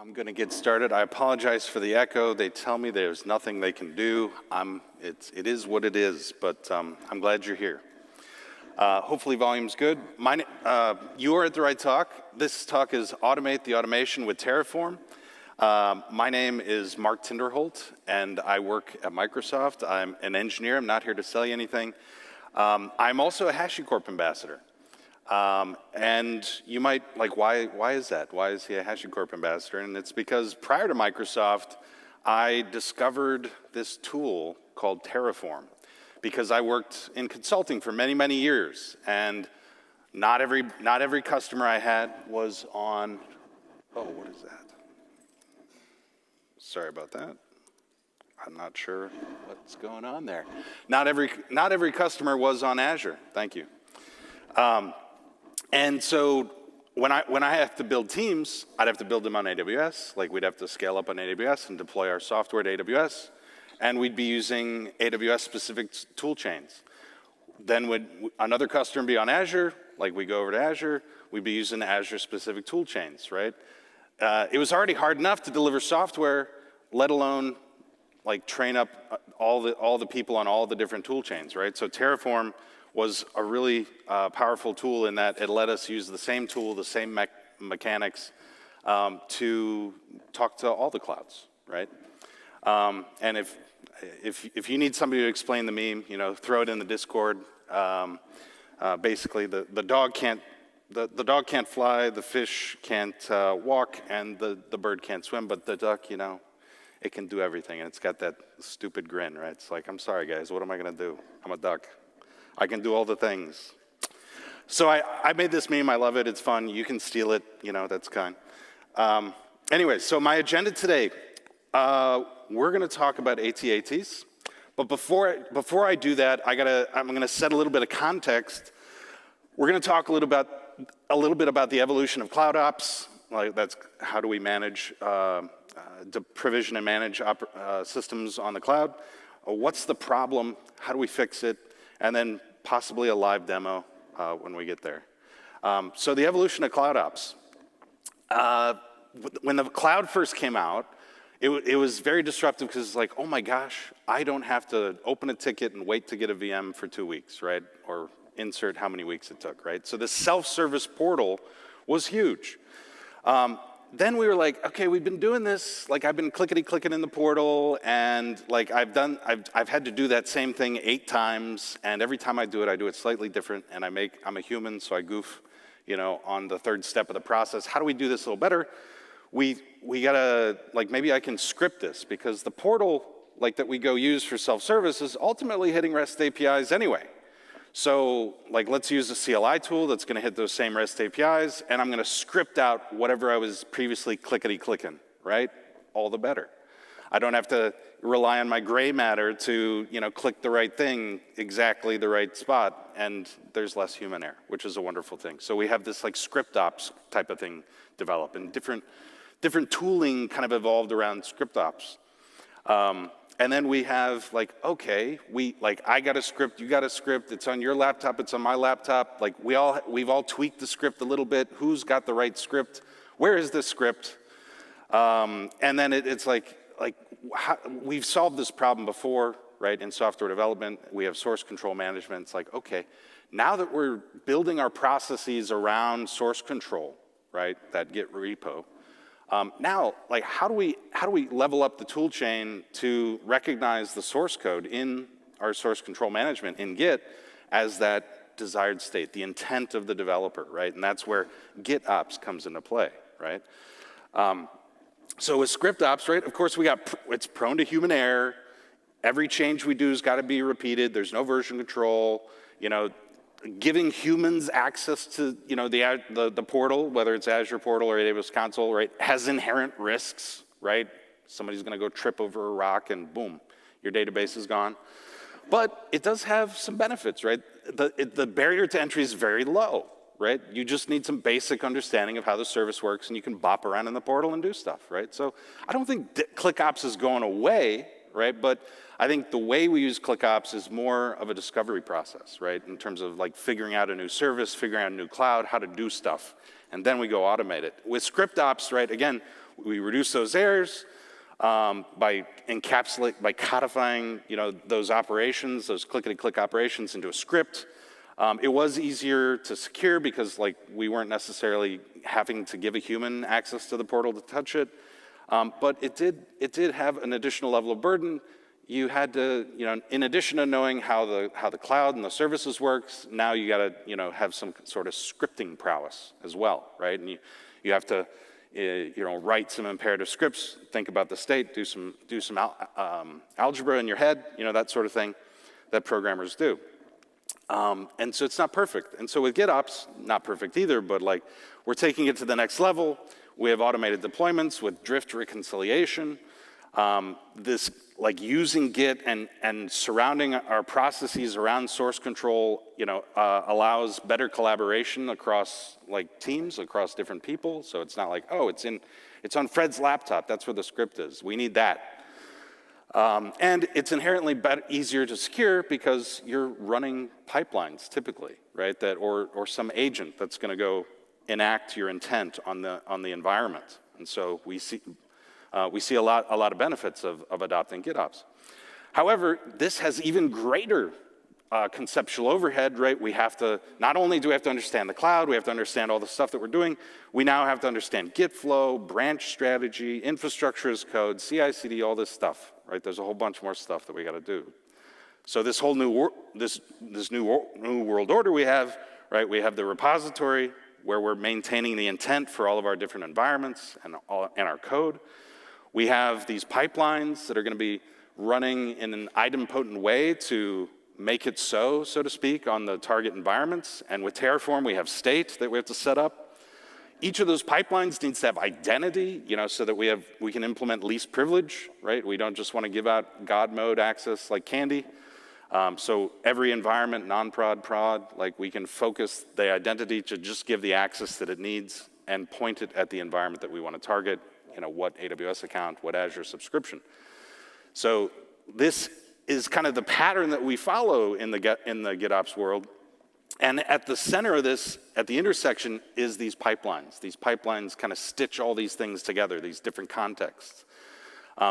I'm going to get started. I apologize for the echo. They tell me there's nothing they can do. It is what it is, but I'm glad you're here. Hopefully volume's good. You are at the right talk. This talk is Automate the Automation with Terraform. My name is Mark Tinderholt, and I work at Microsoft. I'm an engineer. I'm not here to sell you anything. I'm also a HashiCorp ambassador. And you might, like, why is that? Why is he a HashiCorp ambassador? And it's because prior to Microsoft, I discovered this tool called Terraform because I worked in consulting for many, many years. And not every customer I had was on, oh, what is that? Sorry about that. I'm not sure what's going on there. Not every customer was on Azure. Thank you. And so when I have to build teams, I'd have to build them on AWS. Like, we'd have to scale up on AWS and deploy our software to AWS. And we'd be using AWS-specific tool chains. Then would another customer be on Azure? Like, we go over to Azure, we'd be using Azure-specific tool chains, right? It was already hard enough to deliver software, let alone like train up all the people on all the different tool chains, right? So Terraform was a really powerful tool in that it let us use the same tool, the same mechanics to talk to all the clouds, right? And if you need somebody to explain the meme, throw it in the Discord. Basically, the dog can't fly, the fish can't walk, and the bird can't swim, but the duck, it can do everything, and it's got that stupid grin, right? It's like, I'm sorry, guys, what am I going to do? I'm a duck. I can do all the things. So I made this meme. I love it. It's fun. You can steal it. That's kind. Anyway, so my agenda today, we're going to talk about AT-ATs. But before I do that, I'm going to set a little bit of context. We're going to talk a little bit about the evolution of cloud ops. Like, that's how do we manage, provision and manage systems on the cloud? What's the problem? How do we fix it? And then possibly a live demo when we get there. So the evolution of cloud ops. When the cloud first came out, it was very disruptive because it's like, oh my gosh, I don't have to open a ticket and wait to get a VM for 2 weeks, right? Or insert how many weeks it took, right? So the self-service portal was huge. Then we were like, okay, we've been doing this, like I've been clickety-clicking in the portal, and like I've had to do that same thing 8 times, and every time I do it slightly different, and I'm a human, so I goof, on the 3rd step of the process. How do we do this a little better? We gotta, like, maybe I can script this, because the portal, like, that we go use for self-service is ultimately hitting REST APIs anyway. So, like, let's use a CLI tool that's going to hit those same REST APIs, and I'm going to script out whatever I was previously clickety-clicking, right? All the better. I don't have to rely on my gray matter to, click the right thing, exactly the right spot, and there's less human error, which is a wonderful thing. So we have this, like, script ops type of thing develop, and different tooling kind of evolved around script ops. And then we have, like, okay, I got a script, you got a script, it's on your laptop, it's on my laptop. Like, we've all tweaked the script a little bit. Who's got the right script? Where is this script? And then it's like we've solved this problem before, right? In software development, we have source control management. It's like, okay, now that we're building our processes around source control, right? That Git repo. Now, like, how do we level up the tool chain to recognize the source code in our source control management in Git as that desired state, the intent of the developer, right? And that's where GitOps comes into play, right? So with script ops, right, of course it's prone to human error. Every change we do has got to be repeated. There's no version control, giving humans access to, the portal, whether it's Azure portal or AWS console, right, has inherent risks, right? Somebody's going to go trip over a rock and boom, your database is gone. But it does have some benefits, right? The barrier to entry is very low, right? You just need some basic understanding of how the service works, and you can bop around in the portal and do stuff, right? So I don't think ClickOps is going away, right? But I think the way we use ClickOps is more of a discovery process, right? In terms of, like, figuring out a new service, figuring out a new cloud, how to do stuff, and then we go automate it. With script ops, right, again, we reduce those errors by codifying, those operations, those clickety-click operations into a script. It was easier to secure because we weren't necessarily having to give a human access to the portal to touch it. But it did have an additional level of burden. You had to, in addition to knowing how the cloud and the services works, now you got to, have some sort of scripting prowess as well, right? And you have to, write some imperative scripts, think about the state, do some algebra in your head, that sort of thing that programmers do. And so it's not perfect. And so with GitOps, not perfect either, but we're taking it to the next level. We have automated deployments with drift reconciliation. This using Git and surrounding our processes around source control, allows better collaboration across teams, across different people. So it's not oh, it's on Fred's laptop. That's where the script is. We need that. And it's inherently easier to secure because you're running pipelines typically, right? Or some agent that's going to go enact your intent on the environment. And so we see a lot of benefits of adopting GitOps. However, this has even greater conceptual overhead, right? We have to, not only do we have to understand the cloud, we have to understand all the stuff that we're doing, we now have to understand GitFlow, branch strategy, infrastructure as code, CI/CD, all this stuff, right? There's a whole bunch more stuff that we got to do. So this whole new world order we have, right? We have the repository where we're maintaining the intent for all of our different environments and our code. We have these pipelines that are going to be running in an idempotent way to make it so to speak, on the target environments. And with Terraform, we have state that we have to set up. Each of those pipelines needs to have identity, so that we can implement least privilege, right? We don't just want to give out God mode access like candy. So every environment, non-prod, prod, we can focus the identity to just give the access that it needs and point it at the environment that we want to target, what AWS account, what Azure subscription. So this is kind of the pattern that we follow in the GitOps world. And at the center of this, at the intersection, is these pipelines. These pipelines kind of stitch all these things together, these different contexts.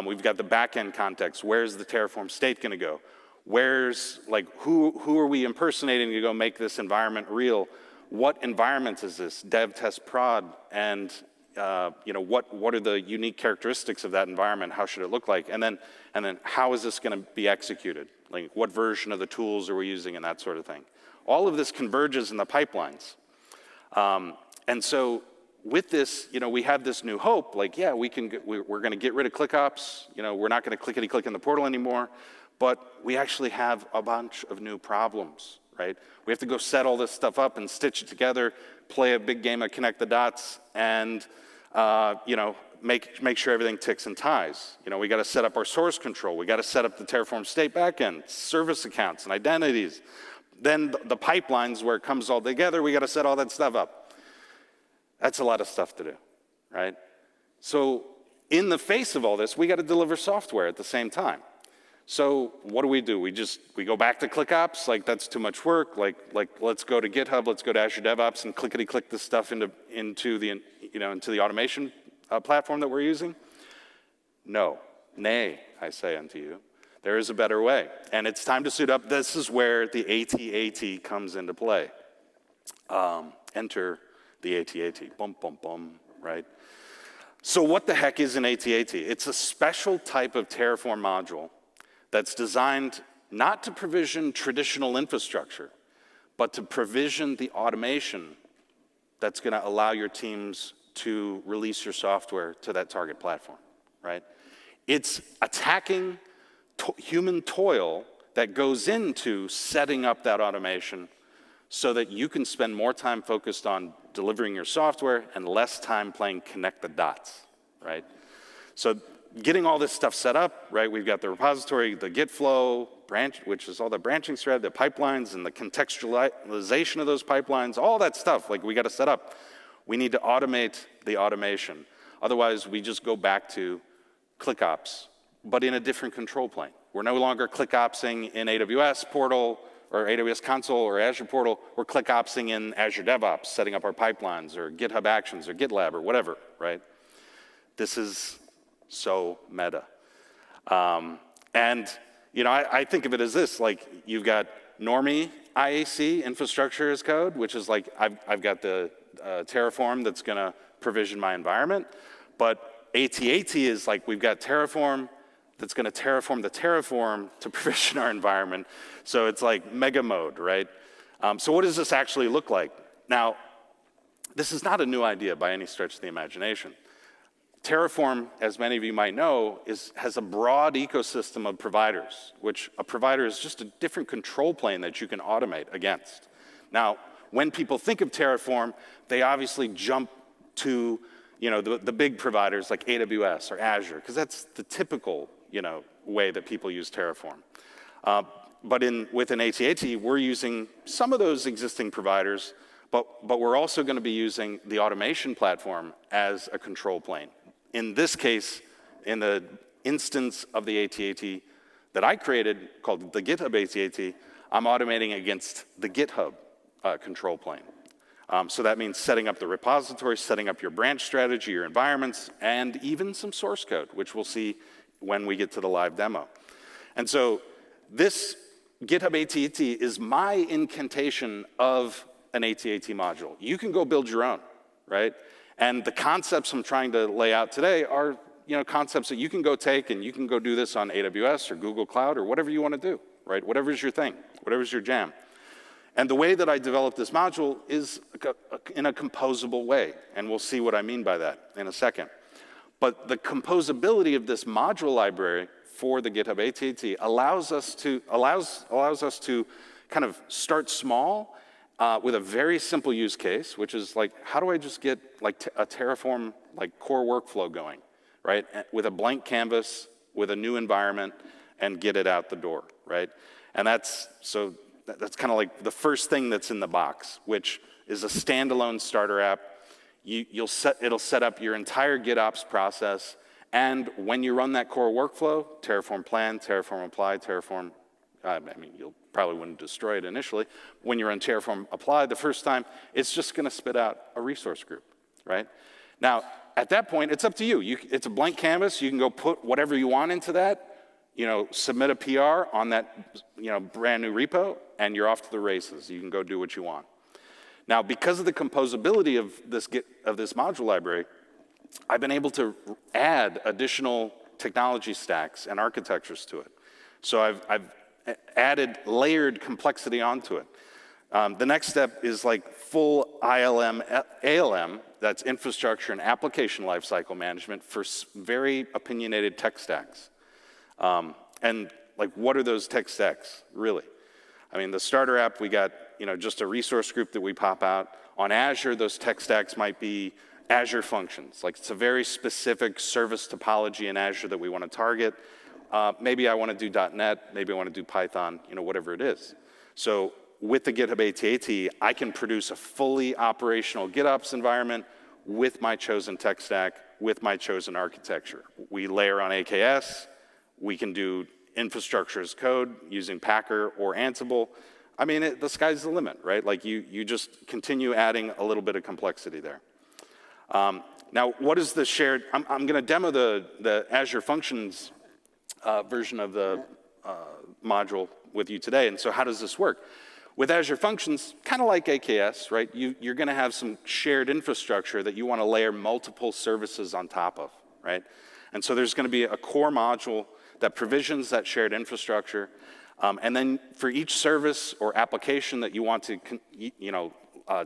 We've got the back-end context. Where's the Terraform state going to go? Where's, who are we impersonating to go make this environment real? What environment is this? Dev, test, prod, and what are the unique characteristics of that environment? How should it look like? And then how is this going to be executed? What version of the tools are we using and that sort of thing? All of this converges in the pipelines. And so with this, we have this new hope, we're going to get rid of ClickOps. We're not going to clickety-click in the portal anymore. But we actually have a bunch of new problems, right? We have to go set all this stuff up and stitch it together, play a big game of connect the dots, and make sure everything ticks and ties. We got to set up our source control. We got to set up the Terraform state backend, service accounts and identities. Then the pipelines where it comes all together, we got to set all that stuff up. That's a lot of stuff to do, right? So in the face of all this, we got to deliver software at the same time. So what do? We go back to ClickOps, that's too much work. Let's go to GitHub, let's go to Azure DevOps and clickety-click this stuff into the automation platform that we're using? No, nay, I say unto you. There is a better way, and it's time to suit up. This is where the AT-AT comes into play. Enter the AT-AT, bum, bum, bum, right? So what the heck is an AT-AT? It's a special type of Terraform module that's designed not to provision traditional infrastructure, but to provision the automation that's going to allow your teams to release your software to that target platform, right? It's attacking human toil that goes into setting up that automation so that you can spend more time focused on delivering your software and less time playing connect the dots, right? So getting all this stuff set up, right? We've got the repository, the GitFlow branch, which is all the branching thread, the pipelines, and the contextualization of those pipelines, all that stuff, we got to set up. We need to automate the automation. Otherwise, we just go back to ClickOps, but in a different control plane. We're no longer ClickOpsing in AWS portal or AWS console or Azure portal. We're ClickOpsing in Azure DevOps, setting up our pipelines or GitHub Actions or GitLab or whatever, right? This is so meta. And I think of it as this, like you've got normie IAC, infrastructure as code, which is like I've got the Terraform that's going to provision my environment. But AT-AT is like we've got Terraform that's going to terraform the Terraform to provision our environment. So it's like mega mode, right? So what does this actually look like? Now, this is not a new idea by any stretch of the imagination. Terraform, as many of you might know, has a broad ecosystem of providers, which a provider is just a different control plane that you can automate against. Now, when people think of Terraform, they obviously jump to the big providers like AWS or Azure, because that's the typical way that people use Terraform. But within AT-AT, we're using some of those existing providers, but we're also going to be using the automation platform as a control plane. In this case, in the instance of the AT-AT that I created, called the GitHub AT-AT, I'm automating against the GitHub control plane. So that means setting up the repository, setting up your branch strategy, your environments, and even some source code, which we'll see when we get to the live demo. And so this GitHub AT-AT is my incantation of an AT-AT module. You can go build your own, right? And the concepts I'm trying to lay out today are concepts that you can go take and you can go do this on AWS or Google Cloud or whatever you want to do, right? Whatever's your thing, whatever's your jam. And the way that I developed this module is in a composable way, and we'll see what I mean by that in a second. But the composability of this module library for the GitHub AT-AT allows us to kind of start small with a very simple use case, which is like, how do I just get like a Terraform like core workflow going, right? With a blank canvas, with a new environment, and get it out the door, right? And that's kind of like the first thing that's in the box, which is a standalone starter app. It'll set up your entire GitOps process, and when you run that core workflow, Terraform plan, Terraform apply, Terraform, you probably wouldn't destroy it initially. When you run Terraform apply the first time, it's just going to spit out a resource group, right? Now, at that point, it's up to you. It's a blank canvas. You can go put whatever you want into that, submit a PR on that, brand new repo, and you're off to the races. You can go do what you want. Now, because of the composability of this module library, I've been able to add additional technology stacks and architectures to it. So I've added layered complexity onto it. The next step is like full ALM, that's infrastructure and application lifecycle management for very opinionated tech stacks. And like, what are those tech stacks, really? I mean, the starter app, we got just a resource group that we pop out. On Azure, those tech stacks might be Azure functions. Like, it's a very specific service topology in Azure that we want to target. Maybe I want to do .NET, maybe I want to do Python, whatever it is. So with the GitHub AT-AT, I can produce a fully operational GitOps environment with my chosen tech stack, with my chosen architecture. We layer on AKS. We can do infrastructure as code using Packer or Ansible. I mean, the sky's the limit, right? Like, you just continue adding a little bit of complexity there. Now, what is the shared? I'm going to demo the Azure Functions version of the module with you today. And so how does this work? With Azure Functions, kind of like AKS, right? You're going to have some shared infrastructure that you want to layer multiple services on top of, right? And so there's going to be a core module that provisions that shared infrastructure. And then for each service or application that you want to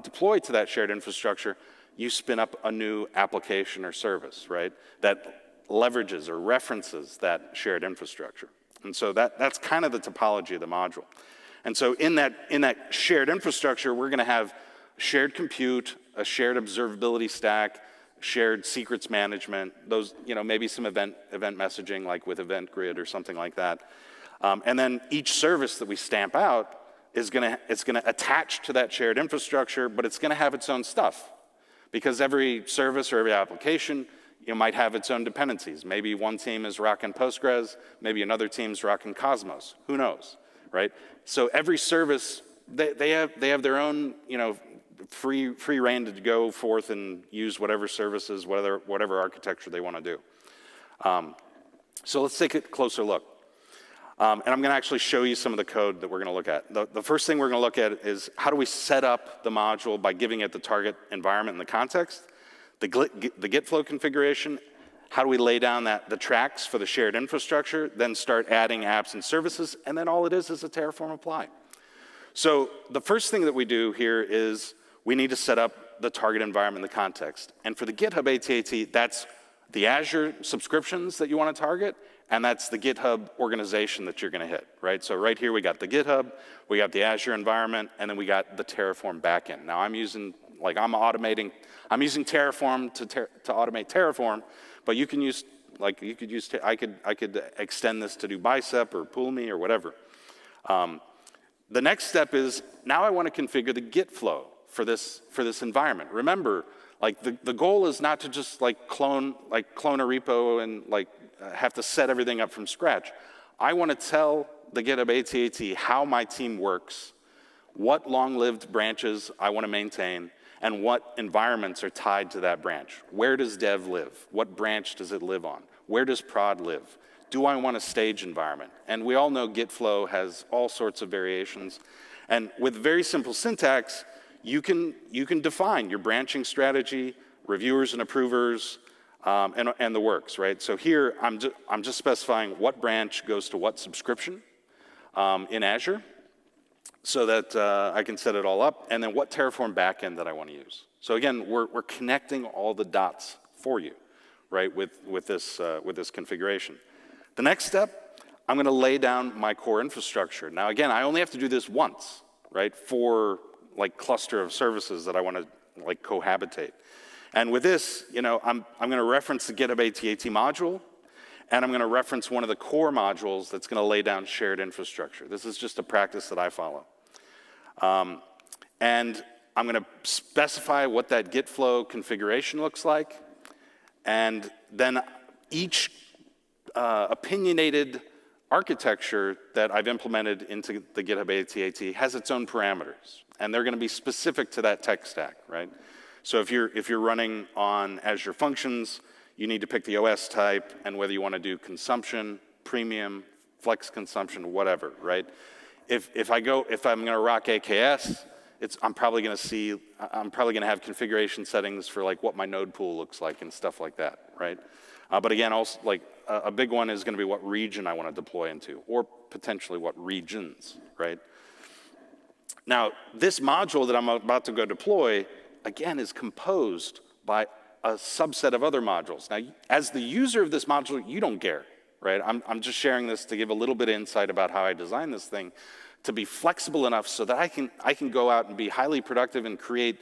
deploy to that shared infrastructure, you spin up a new application or service, right, that leverages or references that shared infrastructure. And so that's kind of the topology of the module. And so in that shared infrastructure, we're going to have shared compute, a shared observability stack, shared secrets management, those, maybe some event messaging, like with Event Grid or something like that. And then each service that we stamp out it's going to attach to that shared infrastructure, but it's going to have its own stuff. Because every service or every application might have its own dependencies. Maybe one team is rocking Postgres, maybe another team's rocking Cosmos. Who knows, right? So every service, they have their own free rein to go forth and use whatever services, whatever architecture they want to do. So let's take a closer look. And I'm going to actually show you some of the code that we're going to look at. The first thing we're going to look at is how do we set up the module by giving it the target environment and the context, the GitFlow configuration, how do we lay down the tracks for the shared infrastructure, then start adding apps and services, and then all it is a Terraform apply. So the first thing that we do here is we need to set up the target environment and the context. And for the GitHub AT-AT, that's the Azure subscriptions that you want to target, and that's the GitHub organization that you're going to hit, right? So right here we got the GitHub, we got the Azure environment, and then we got the Terraform backend. Now I'm using Terraform to automate Terraform, but you can use, I could extend this to do Bicep or PoolMe or whatever. The next step is, now I want to configure the GitFlow for this environment. Remember, the goal is not to just clone a repo and have to set everything up from scratch. I want to tell the GitHub AT-AT how my team works, what long-lived branches I want to maintain, and what environments are tied to that branch. Where does dev live? What branch does it live on? Where does prod live? Do I want a stage environment? And we all know GitFlow has all sorts of variations. And with very simple syntax, you can define your branching strategy, reviewers and approvers, and the works, right? So here, I'm just specifying what branch goes to what subscription in Azure so that I can set it all up, and then what Terraform backend that I want to use. So again, we're connecting all the dots for you, right, with this configuration. The next step, I'm going to lay down my core infrastructure. Now again, I only have to do this once, right, for cluster of services that I want to cohabitate. And with this, I'm going to reference the GitHub AT-AT module, and I'm going to reference one of the core modules that's going to lay down shared infrastructure. This is just a practice that I follow. And I'm going to specify what that GitFlow configuration looks like, and then each opinionated architecture that I've implemented into the GitHub AT-AT has its own parameters, and they're going to be specific to that tech stack, right? So if you're running on Azure Functions, you need to pick the OS type and whether you want to do consumption, premium, flex consumption, whatever, right? If I'm going to rock AKS, I'm probably going to have configuration settings for what my node pool looks like and stuff like that, right? But again, also a big one is going to be what region I want to deploy into, or potentially what regions, right? Now, this module that I'm about to go deploy, again, is composed by a subset of other modules. Now, as the user of this module, you don't care, right? I'm just sharing this to give a little bit of insight about how I designed this thing to be flexible enough so that I can go out and be highly productive and create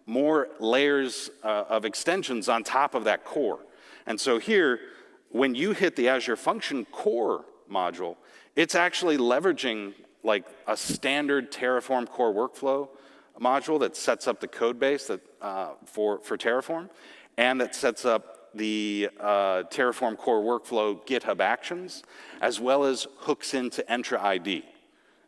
more layers of extensions on top of that core. And so here, when you hit the Azure Function Core module, it's actually leveraging a standard Terraform core workflow module that sets up the code base for Terraform, and that sets up the Terraform core workflow GitHub Actions, as well as hooks into Entra ID.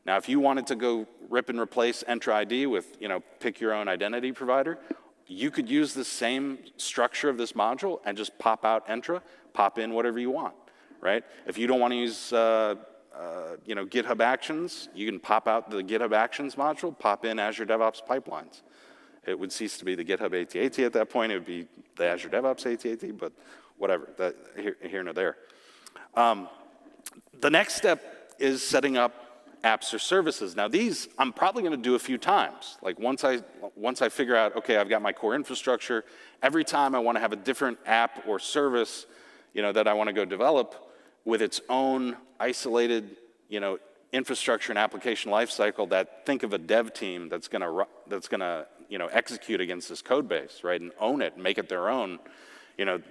Now, if you wanted to go rip and replace Entra ID with, pick your own identity provider, you could use the same structure of this module and just pop out Entra, pop in whatever you want, right? If you don't want to use GitHub Actions, you can pop out the GitHub Actions module, pop in Azure DevOps Pipelines. It would cease to be the GitHub AT-AT at that point. It would be the Azure DevOps AT-AT, but whatever, here nor there. The next step is setting up apps or services. Now these, I'm probably going to do a few times. Once I figure out, okay, I've got my core infrastructure, every time I want to have a different app or service, that I want to go develop with its own isolated, infrastructure and application lifecycle. Think of a dev team that's going to execute against this code base, right, and own it and make it their own.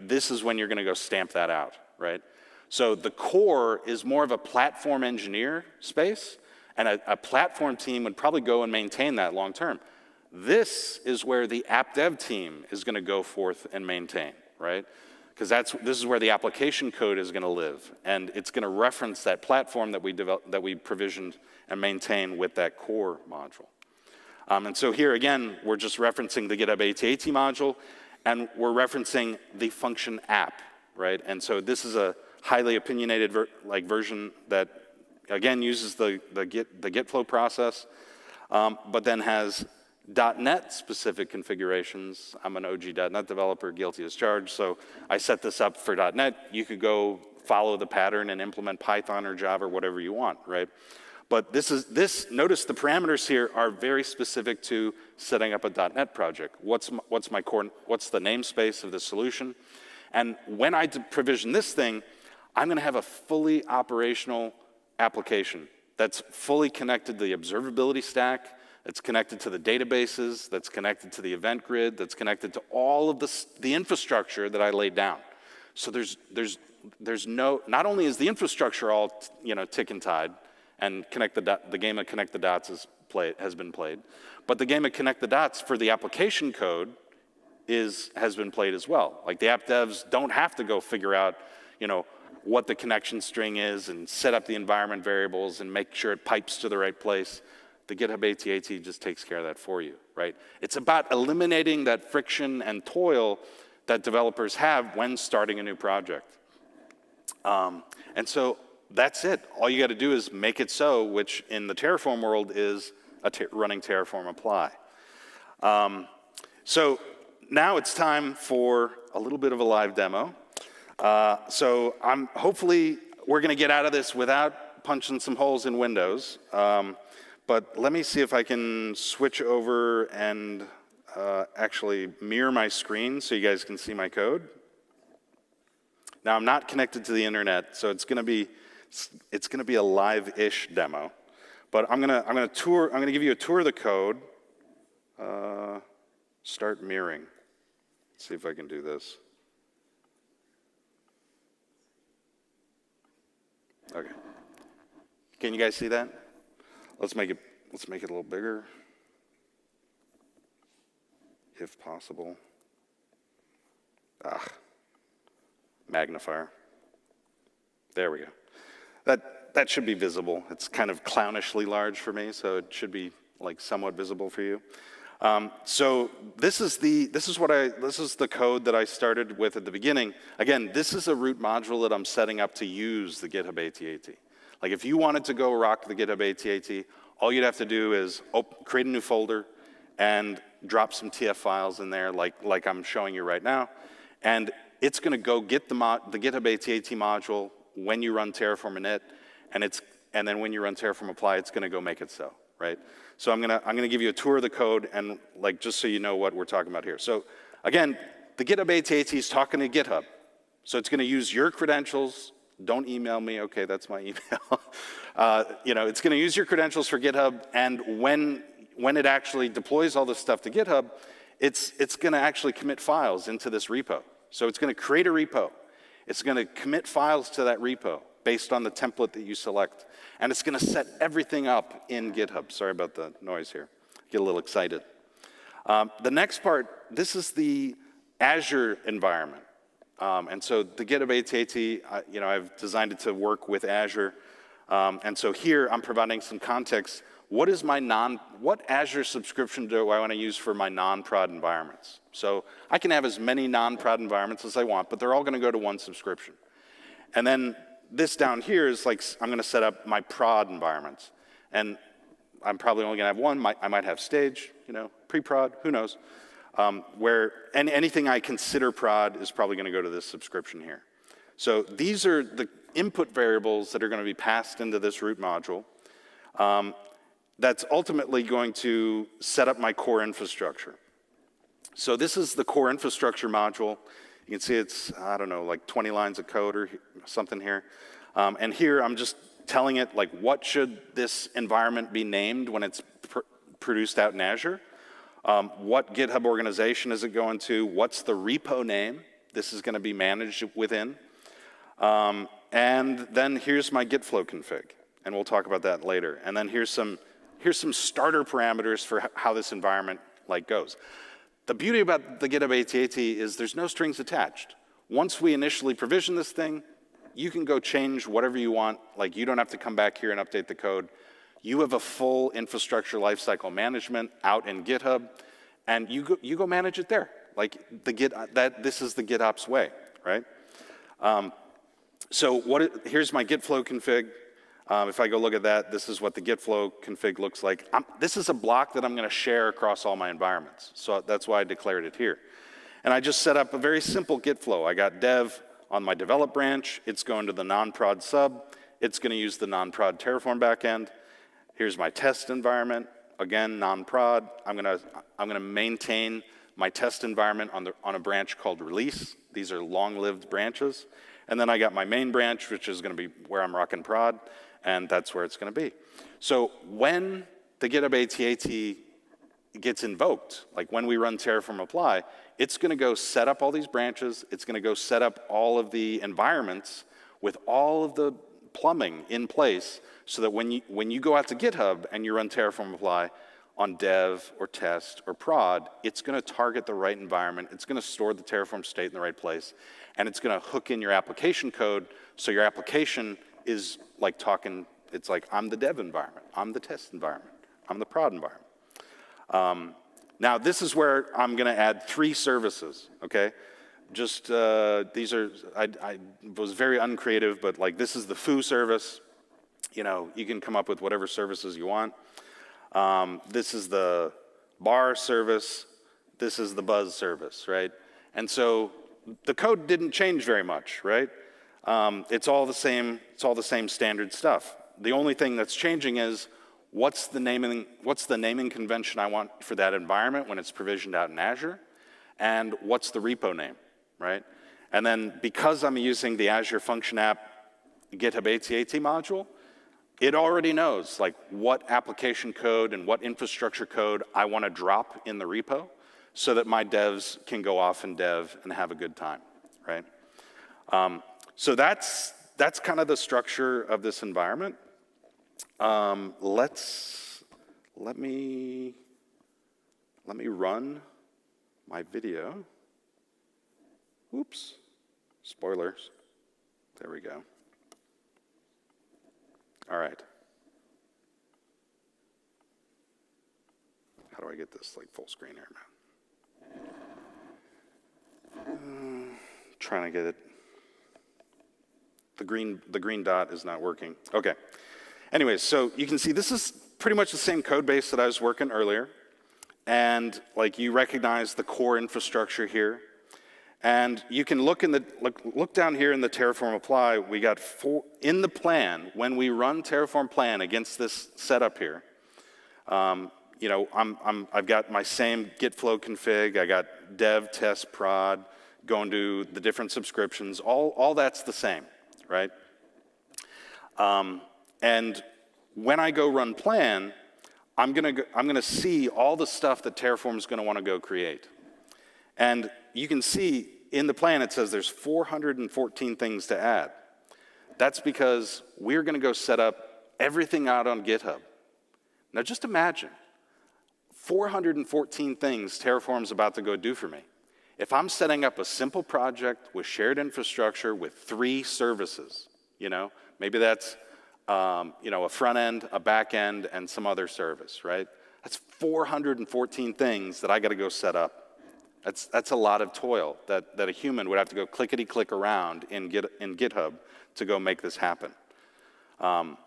This is when you're going to go stamp that out, right? So the core is more of a platform engineer space, and a platform team would probably go and maintain that long term. This is where the app dev team is going to go forth and maintain, right? Because this is where the application code is going to live, and it's going to reference that platform that we provisioned and maintain with that core module. And so here, again, we're just referencing the GitHub AT-AT module, and we're referencing the function app, right? And so this is a highly opinionated version that, again, uses the GitFlow process, but then has .NET specific configurations. I'm an OG .NET developer, guilty as charged, so I set this up for .NET. You could go follow the pattern and implement Python or Java or whatever you want, right? But notice the parameters here are very specific to setting up a .NET project. What's the namespace of the solution? And when I provision this thing, I'm gonna have a fully operational application that's fully connected to the observability stack, that's connected to the databases, that's connected to the event grid, that's connected to all of the infrastructure that I laid down. So there's no, not only is the infrastructure all tick and tied, and the game of connect the dots has been played, but the game of connect the dots for the application code has been played as well. Like the app devs don't have to go figure out, what the connection string is and set up the environment variables and make sure it pipes to the right place. The GitHub AT-AT just takes care of that for you, right? It's about eliminating that friction and toil that developers have when starting a new project. And so that's it. All you got to do is make it so, which in the Terraform world is running Terraform apply. So now it's time for a little bit of a live demo. So hopefully we're going to get out of this without punching some holes in Windows. But let me see if I can switch over and actually mirror my screen so you guys can see my code. Now I'm not connected to the internet, so it's going to be a live-ish demo. But I'm going to give you a tour of the code. Start mirroring. Let's see if I can do this. Okay. Can you guys see that? Let's make it a little bigger, if possible. Magnifier. There we go. That should be visible. It's kind of clownishly large for me, so it should be like somewhat visible for you. So this is the code that I started with at the beginning. Again, this is a root module that I'm setting up to use the GitHub AT-AT. Like if you wanted to go rock the GitHub AT-AT, all you'd have to do is create a new folder and drop some TF files in there like I'm showing you right now. And it's going to go get the GitHub AT-AT module when you run Terraform init, and then when you run Terraform apply, it's going to go make it so, right? So I'm gonna give you a tour of the code and just so you know what we're talking about here. So again, the GitHub AT-AT is talking to GitHub. So it's gonna use your credentials. Don't email me, okay, that's my email. It's gonna use your credentials for GitHub, and when it actually deploys all this stuff to GitHub, it's gonna actually commit files into this repo. So it's gonna create a repo. It's gonna commit files to that repo based on the template that you select. And it's going to set everything up in GitHub. Sorry about the noise here. Get a little excited. The next part, this is the Azure environment. And so the GitHub AT-AT, I've designed it to work with Azure. And so here I'm providing some context. What Azure subscription do I want to use for my non-prod environments? So I can have as many non-prod environments as I want, but they're all going to go to one subscription. And then this down here is like, I'm going to set up my prod environments. And I'm probably only going to have one. I might have stage, pre-prod, who knows. Where anything I consider prod is probably going to go to this subscription here. So these are the input variables that are going to be passed into this root module. That's ultimately going to set up my core infrastructure. So this is the core infrastructure module. You can see it's, I don't know, like 20 lines of code or something here. And here I'm just telling it, like, what should this environment be named when it's produced out in Azure? What GitHub organization is it going to? What's the repo name this is going to be managed within? And then here's my GitFlow config. And we'll talk about that later. And then here's some starter parameters for how this environment goes. The beauty about the GitHub AT-AT is there's no strings attached. Once we initially provision this thing, you can go change whatever you want. Like, you don't have to come back here and update the code. You have a full infrastructure lifecycle management out in GitHub, and you go manage it there. Like this is the GitOps way, right? Here's my GitFlow config. If I go look at that, this is what the GitFlow config looks like. This is a block that I'm going to share across all my environments. So that's why I declared it here. And I just set up a very simple GitFlow. I got dev on my develop branch. It's going to the non-prod sub. It's going to use the non-prod Terraform backend. Here's my test environment. Again, non-prod. I'm going to maintain my test environment on a branch called release. These are long-lived branches. And then I got my main branch, which is going to be where I'm rocking prod, and that's where it's going to be. So when the GitHub AT-AT gets invoked, like when we run Terraform apply, it's going to go set up all these branches. It's going to go set up all of the environments with all of the plumbing in place so that when you go out to GitHub and you run Terraform apply on dev or test or prod, it's going to target the right environment. It's going to store the Terraform state in the right place. And it's going to hook in your application code so your application is like talking, it's like, I'm the dev environment, I'm the test environment, I'm the prod environment. Now, this is where I'm going to add 3 services, okay? Just, these are, I was very uncreative, but like this is the foo service. You know, you can come up with whatever services you want. This is the bar service. This is the buzz service, right? And so the code didn't change very much, right? It's all the same standard stuff. The only thing that's changing is what's the naming convention I want for that environment when it's provisioned out in Azure, and what's the repo name, right? And then because I'm using the Azure Function App GitHub AT-AT module, it already knows like what application code and what infrastructure code I want to drop in the repo so that my devs can go off and dev and have a good time, right? So that's kind of the structure of this environment. Let me run my video. Oops, spoilers. There we go. All right. How do I get this like full screen here, man? Trying to get it. The green dot is not working. Okay. Anyways, so you can see this is pretty much the same code base that I was working earlier. And like you recognize the core infrastructure here. And you can look down here in the Terraform apply. We got 4 in the plan. When we run Terraform plan against this setup here, you know, I've got my same GitFlow config. I got dev, test, prod, going to the different subscriptions. All that's the same, right? And when I go run plan, I'm gonna see all the stuff that Terraform is gonna want to go create. And you can see in the plan it says there's 414 things to add. That's because we're going to go set up everything out on GitHub. Now just imagine 414 things Terraform's about to go do for me. If I'm setting up a simple project with shared infrastructure with 3 services, you know, maybe that's you know, a front end, a back end, and some other service, right? That's 414 things that I got to go set up. That's a lot of toil that a human would have to go clickety-click around in GitHub to go make this happen. And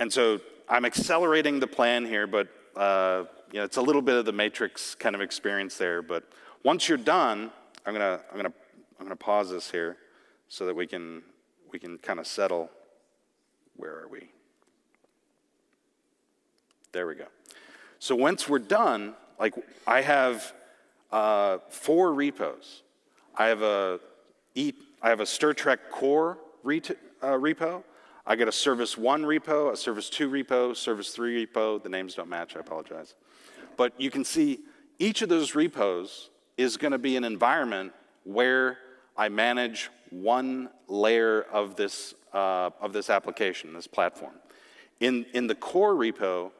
so I'm accelerating the plan here, but you know, it's a little bit of the Matrix kind of experience there. But once you're done, I'm gonna pause this here so that we can kind of settle. Where are we? There we go. So once we're done, like I have 4 repos. I have a StirTrek core repo. I got a service 1 repo, a service 2 repo, service 3 repo. The names don't match, I apologize. But you can see each of those repos is going to be an environment where I manage one layer of this application, this platform. In the core repo,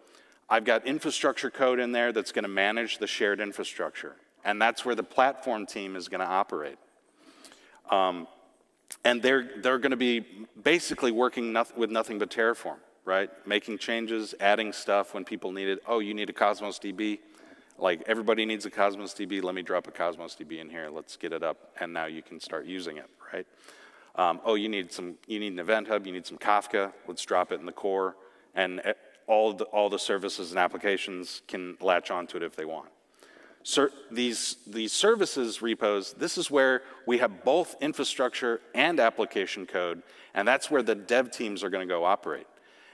I've got infrastructure code in there that's going to manage the shared infrastructure. And that's where the platform team is going to operate. And they're going to be basically working with nothing but Terraform. right? Making changes, adding stuff when people need it. Oh, you need a Cosmos DB? Like, everybody needs a Cosmos DB. Let me drop a Cosmos DB in here. Let's get it up, and now you can start using it, right? Oh, you need an Event Hub. You need some Kafka. Let's drop it in the core, and all the services and applications can latch onto it if they want. These services repos, this is where we have both infrastructure and application code, and that's where the dev teams are going to go operate.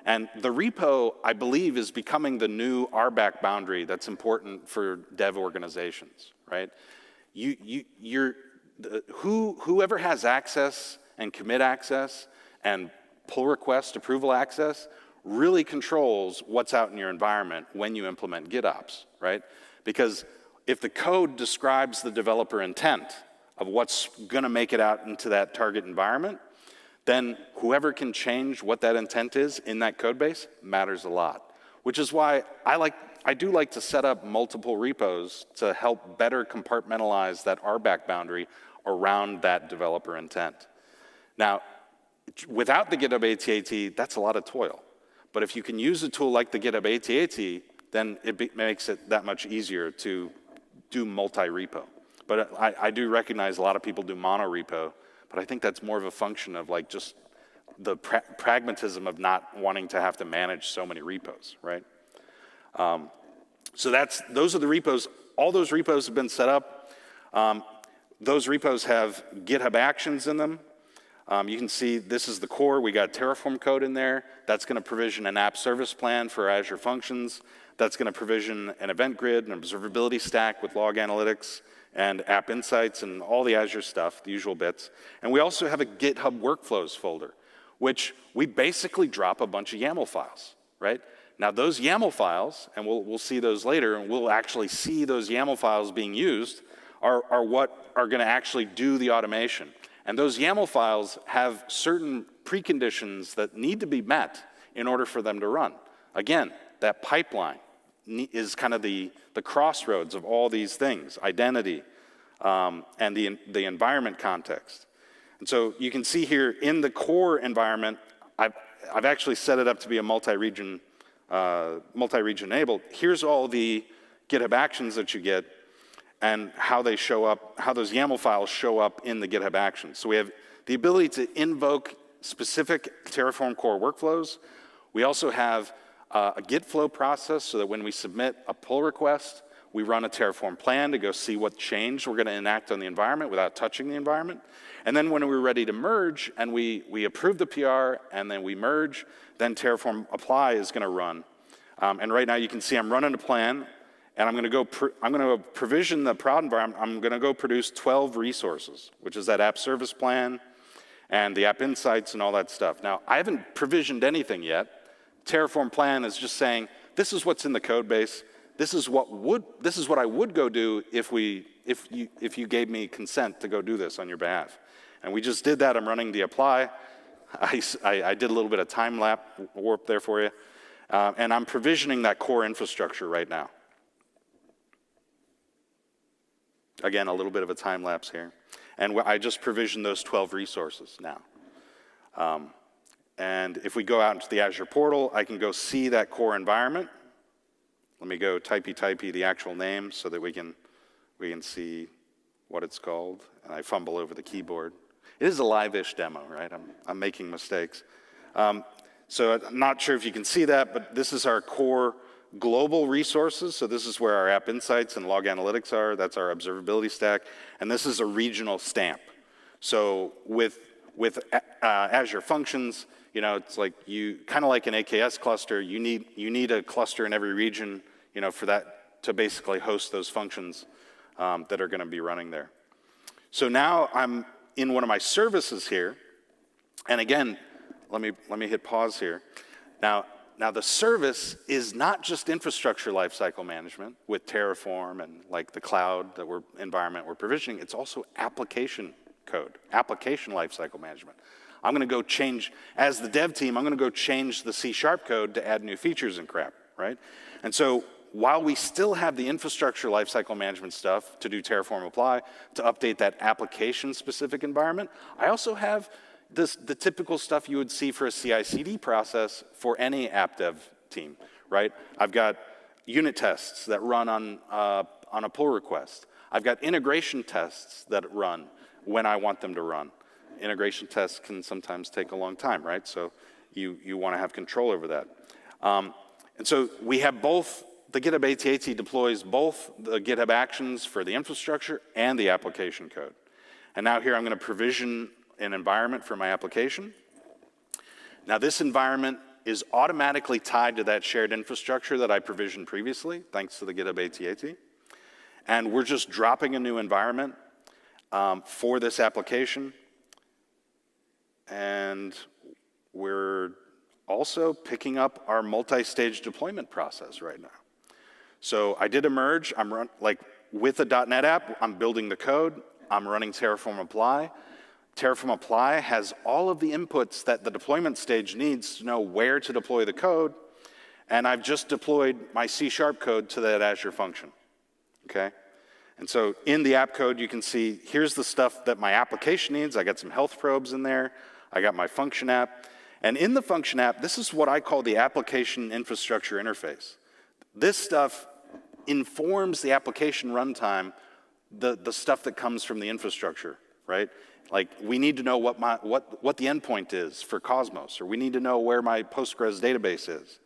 And the repo, I believe, is becoming the new RBAC boundary that's important for dev organizations, right? Whoever has access and commit access and pull request approval access really controls what's out in your environment when you implement GitOps, right? Because if the code describes the developer intent of what's going to make it out into that target environment, then whoever can change what that intent is in that code base matters a lot. Which is why I do like to set up multiple repos to help better compartmentalize that RBAC boundary around that developer intent. Now, without the GitHub AT-AT, that's a lot of toil. But if you can use a tool like the GitHub AT-AT, then it makes it that much easier to do multi-repo. But I do recognize a lot of people do mono-repo, but I think that's more of a function of like just the pragmatism of not wanting to have to manage so many repos, right? So those are the repos. All those repos have been set up. Those repos have GitHub Actions in them. You can see this is the core. We got Terraform code in there. That's going to provision an app service plan for Azure Functions. That's going to provision an event grid, an observability stack with log analytics and app insights and all the Azure stuff, the usual bits. And we also have a GitHub workflows folder, which we basically drop a bunch of YAML files, right? Now those YAML files, and we'll see those later, and we'll actually see those YAML files being used, are what are going to actually do the automation. And those YAML files have certain preconditions that need to be met in order for them to run. Again, that pipeline is kind of the crossroads of all these things, identity and the environment context. And so you can see here in the core environment, I've actually set it up to be a multi-region enabled. Here's all the GitHub Actions that you get and how they show up, how those YAML files show up in the GitHub Actions. So we have the ability to invoke specific Terraform core workflows. We also have a GitFlow process so that when we submit a pull request, we run a Terraform plan to go see what change we're going to enact on the environment without touching the environment. And then when we're ready to merge and we approve the PR and then we merge, then Terraform apply is going to run. And right now you can see I'm running a plan, and I'm going to provision the prod environment. I'm going to go produce 12 resources, which is that app service plan and the app insights and all that stuff. Now, I haven't provisioned anything yet. Terraform plan is just saying, this is what's in the code base. This is what I would go do if you gave me consent to go do this on your behalf. And we just did that. I'm running the apply. I did a little bit of time warp there for you. And I'm provisioning that core infrastructure right now. Again, a little bit of a time lapse here. And I just provisioned those 12 resources now. And if we go out into the Azure portal, I can go see that core environment. Let me go typey the actual name so that we can see what it's called. And I fumble over the keyboard. It is a live-ish demo, right? I'm making mistakes. So I'm not sure if you can see that, but this is our core global resources. So this is where our app insights and log analytics are. That's our observability stack. And this is a regional stamp. So with Azure Functions, you know, it's like kind of like an AKS cluster. You need a cluster in every region, you know, for that to basically host those functions that are going to be running there. So now I'm in one of my services here, and again, let me hit pause here. Now the service is not just infrastructure lifecycle management with Terraform and like the cloud environment we're provisioning. It's also application code, application lifecycle management. I'm going to go change, as the dev team, I'm going to go change the C# code to add new features and crap, right? And so while we still have the infrastructure lifecycle management stuff to do Terraform apply, to update that application-specific environment, I also have, the typical stuff you would see for a CI/CD process for any app dev team, right? I've got unit tests that run on a pull request. I've got integration tests that run when I want them to run. Integration tests can sometimes take a long time, right? So you want to have control over that. And so we have both, the GitHub AT-AT deploys both the GitHub Actions for the infrastructure and the application code. And now here I'm going to provision an environment for my application. Now this environment is automatically tied to that shared infrastructure that I provisioned previously, thanks to the GitHub AT-AT. And we're just dropping a new environment for this application. And we're also picking up our multi-stage deployment process right now. So I did a merge. With a .NET app, I'm building the code. I'm running Terraform Apply. Terraform Apply has all of the inputs that the deployment stage needs to know where to deploy the code. And I've just deployed my C# code to that Azure function, okay? And so in the app code, you can see here's the stuff that my application needs. I got some health probes in there. I got my function app. And in the function app, this is what I call the application infrastructure interface. This stuff informs the application runtime, the stuff that comes from the infrastructure, right? Like we need to know what the endpoint is for Cosmos, or we need to know where my Postgres database is.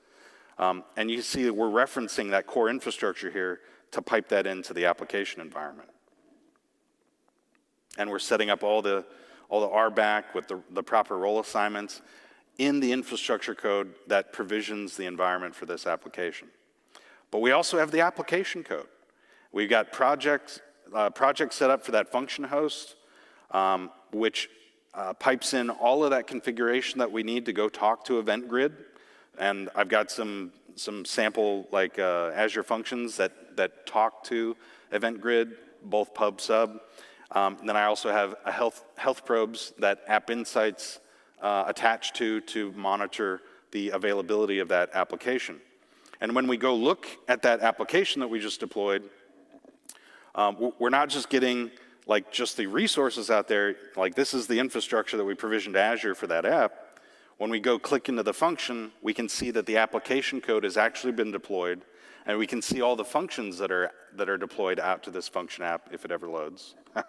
And you see that we're referencing that core infrastructure here to pipe that into the application environment. And we're setting up all the RBAC with the proper role assignments in the infrastructure code that provisions the environment for this application. But we also have the application code. We've got projects set up for that function host, which pipes in all of that configuration that we need to go talk to Event Grid. And I've got some sample Azure functions that talk to Event Grid, both pub sub. Then I also have a health probes that App Insights attach to monitor the availability of that application. And when we go look at that application that we just deployed, we're not just getting just the resources out there. Like this is the infrastructure that we provisioned to Azure for that app. When we go click into the function, we can see that the application code has actually been deployed, and we can see all the functions that are deployed out to this function app if it ever loads. You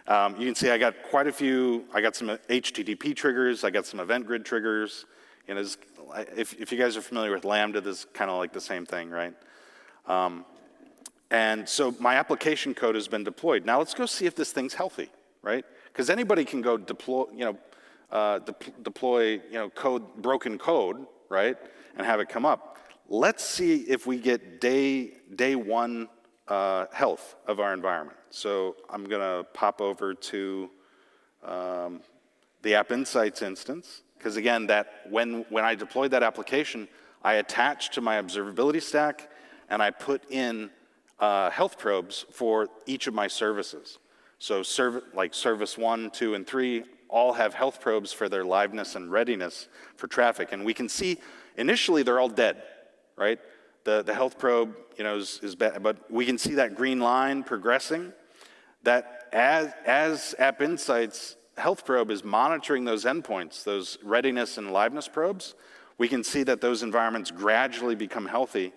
can see I got quite a few. I got some HTTP triggers. I got some Event Grid triggers. You know, if you guys are familiar with Lambda, this is kind of like the same thing, right? And so my application code has been deployed. Now let's go see if this thing's healthy, right? Because anybody can go deploy, broken code, right, and have it come up. Let's see if we get day one health of our environment. So I'm going to pop over to the App Insights instance, because again, when I deployed that application, I attached to my observability stack, and I put in health probes for each of my services. So service 1, 2, and 3 all have health probes for their liveness and readiness for traffic. And we can see initially they're all dead, right? The health probe, is bad, but we can see that green line progressing. That as App Insights health probe is monitoring those endpoints, those readiness and liveness probes, we can see that those environments gradually become healthy.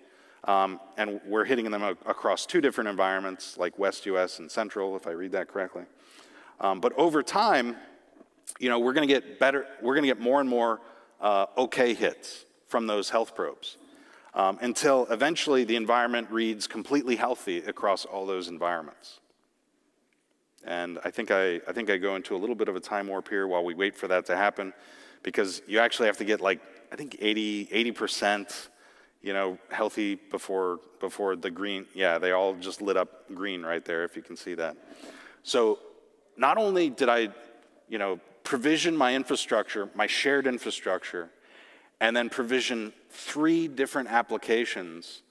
And we're hitting them across 2 different environments, like West US and Central, if I read that correctly. But over time, we're going to get better. We're going to get more and more OK hits from those health probes until eventually the environment reads completely healthy across all those environments. And I think I go into a little bit of a time warp here while we wait for that to happen, because you actually have to get 80%. Healthy before the green. Yeah, they all just lit up green right there, if you can see that. So not only did I, provision my infrastructure, my shared infrastructure, and then provision 3 different applications,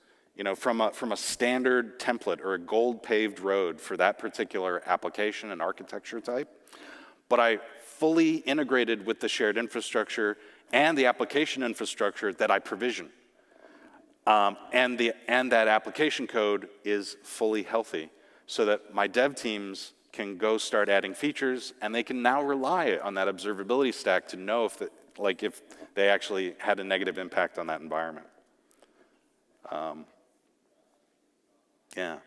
from a standard template or a gold paved road for that particular application and architecture type, but I fully integrated with the shared infrastructure and the application infrastructure that I provisioned. And that application code is fully healthy, so that my dev teams can go start adding features, and they can now rely on that observability stack to know if they actually had a negative impact on that environment. Yeah.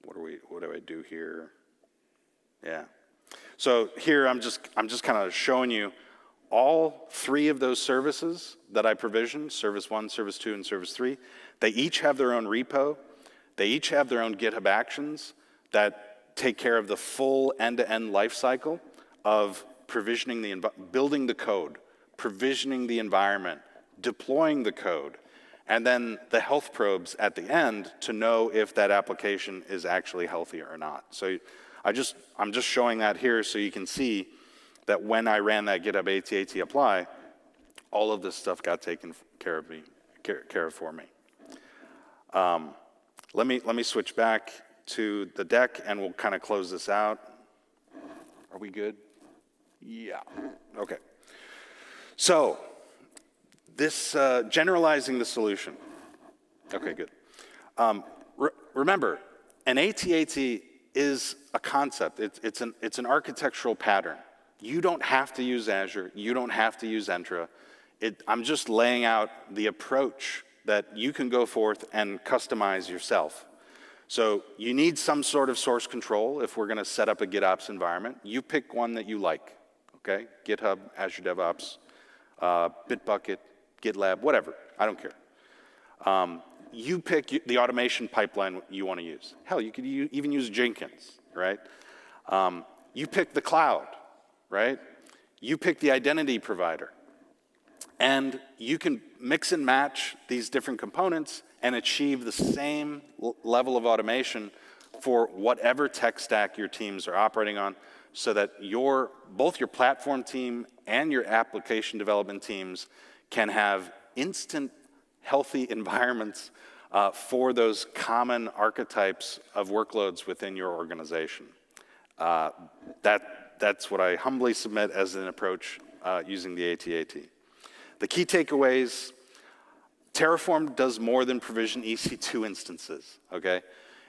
What do I do here? Yeah. So here I'm just kind of showing you all 3 of those services that I provisioned, Service 1, Service 2, and Service 3. They each have their own repo. They each have their own GitHub Actions that take care of the full end-to-end lifecycle of provisioning building the code, provisioning the environment, deploying the code, and then the health probes at the end to know if that application is actually healthy or not. So I'm just showing that here so you can see that when I ran that GitHub AT-AT apply, all of this stuff got taken care of for me. Let me switch back to the deck, and we'll kind of close this out. Are we good? Yeah. Okay. So this generalizing the solution. Okay, good. Remember, an AT-AT is a concept. It's an architectural pattern. You don't have to use Azure. You don't have to use Entra. I'm just laying out the approach that you can go forth and customize yourself. So you need some sort of source control if we're going to set up a GitOps environment. You pick one that you like, okay? GitHub, Azure DevOps, Bitbucket, GitLab, whatever. I don't care. You pick the automation pipeline you want to use. Hell, you could even use Jenkins, right? You pick the cloud, right? You pick the identity provider. And you can mix and match these different components and achieve the same level of automation for whatever tech stack your teams are operating on, so that both your platform team and your application development teams can have instant, healthy environments for those common archetypes of workloads within your organization. That's what I humbly submit as an approach using the AT-AT. The key takeaways: Terraform does more than provision EC2 instances, okay?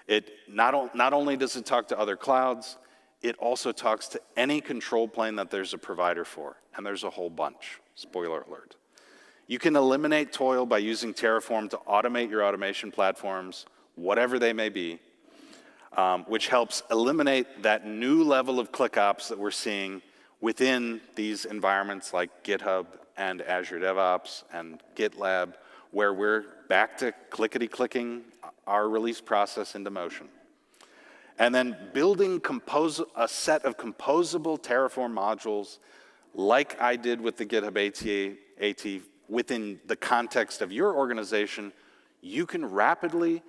It not only does it talk to other clouds, it also talks to any control plane that there's a provider for, and there's a whole bunch, spoiler alert. You can eliminate toil by using Terraform to automate your automation platforms, whatever they may be, which helps eliminate that new level of ClickOps that we're seeing within these environments like GitHub and Azure DevOps and GitLab, where we're back to clickety-clicking our release process into motion. And then building a set of composable Terraform modules like I did with the GitHub AT-AT within the context of your organization, you can rapidly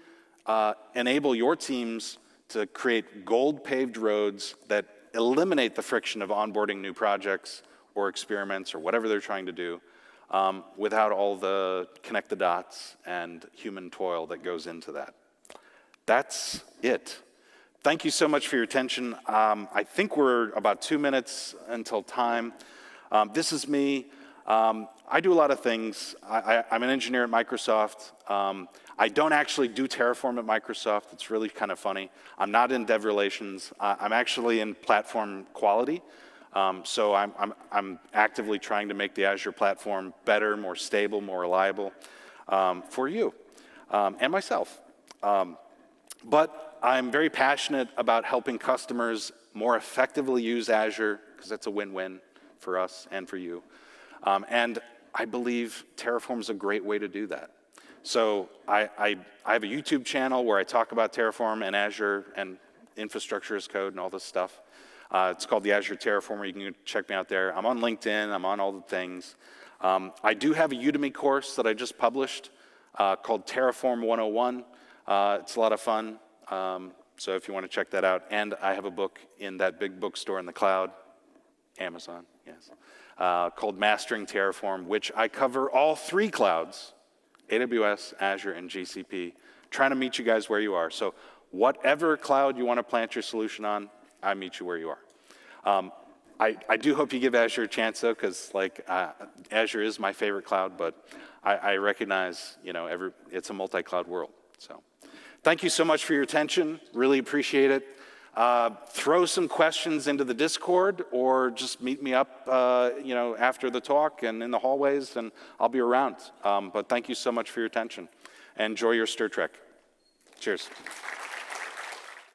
enable your teams to create gold-paved roads that eliminate the friction of onboarding new projects or experiments or whatever they're trying to do without all the connect the dots and human toil that goes into that. That's it. Thank you so much for your attention. I think we're about 2 minutes until time. This is me. I do a lot of things. I'm an engineer at Microsoft. I don't actually do Terraform at Microsoft. It's really kind of funny. I'm not in dev relations. I'm actually in platform quality. So I'm actively trying to make the Azure platform better, more stable, more reliable for you and myself. But I'm very passionate about helping customers more effectively use Azure, because that's a win-win for us and for you. And I believe Terraform is a great way to do that. So I have a YouTube channel where I talk about Terraform and Azure and infrastructure as code and all this stuff. It's called the Azure Terraformer. You can check me out there. I'm on LinkedIn. I'm on all the things. I do have a Udemy course that I just published called Terraform 101. It's a lot of fun. So if you want to check that out. And I have a book in that big bookstore in the cloud, Amazon, yes, called Mastering Terraform, which I cover all 3 clouds, AWS, Azure, and GCP, trying to meet you guys where you are. So whatever cloud you want to plant your solution on, I meet you where you are. I do hope you give Azure a chance, though, because Azure is my favorite cloud, but I recognize, it's a multi-cloud world. So Thank you so much for your attention. Really appreciate it. Throw some questions into the Discord, or just meet me up, after the talk and in the hallways, and I'll be around. But thank you so much for your attention. And enjoy your Stir Trek. Cheers.